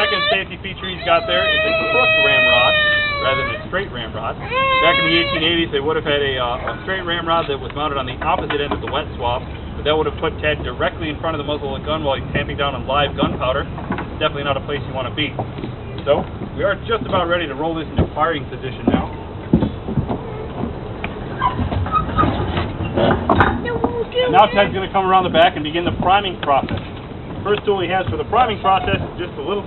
second safety feature he's got there is a crooked ramrod rather than a straight ramrod. Back in the 1880s, they would have had a straight ramrod that was mounted on the opposite end of the wet swab, but that would have put Ted directly in front of the muzzle of the gun while he's tamping down on live gunpowder. It's definitely not a place you want to be. So, we are just about ready to roll this into firing position now. And now Ted's going to come around the back and begin the priming process. First tool he has for the priming process is just a little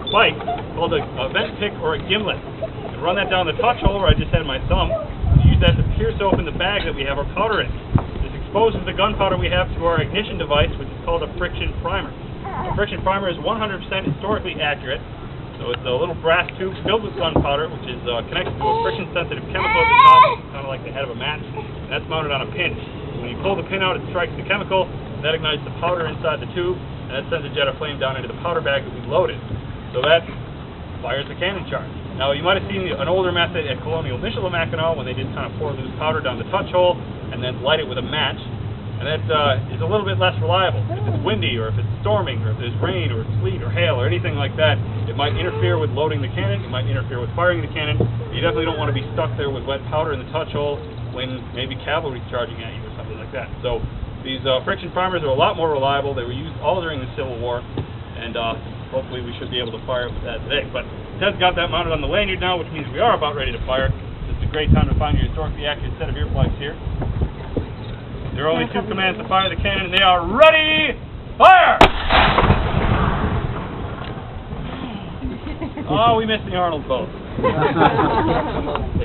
spike called a vent pick or a gimlet. And run that down the touch hole where I just had my thumb, and use that to pierce open the bag that we have our powder in. This exposes the gunpowder we have to our ignition device, which is called a friction primer. A friction primer is 100% historically accurate. So it's a little brass tube filled with gunpowder, which is connected to a friction-sensitive chemical at the top, kind of like the head of a match, and that's mounted on a pin. When you pull the pin out, it strikes the chemical, and that ignites the powder inside the tube, and that sends a jet of flame down into the powder bag that we loaded. So that fires the cannon charge. Now, you might have seen an older method at Colonial Michelin Mackinac when they did kind of pour loose powder down the touch hole and then light it with a match. And that is a little bit less reliable. If it's windy, or if it's storming, or if there's rain, or sleet, or hail, or anything like that, it might interfere with loading the cannon, it might interfere with firing the cannon. You definitely don't want to be stuck there with wet powder in the touch hole when maybe cavalry's charging at you or something like that. So these friction primers are a lot more reliable. They were used all during the Civil War, and hopefully we should be able to fire with that today. But Ted's got that mounted on the lanyard now, which means we are about ready to fire. It's a great time to find your historically accurate set of earplugs here. There are only two commands to fire the cannon, and they are ready, fire! Oh, we missed the Arnold boat.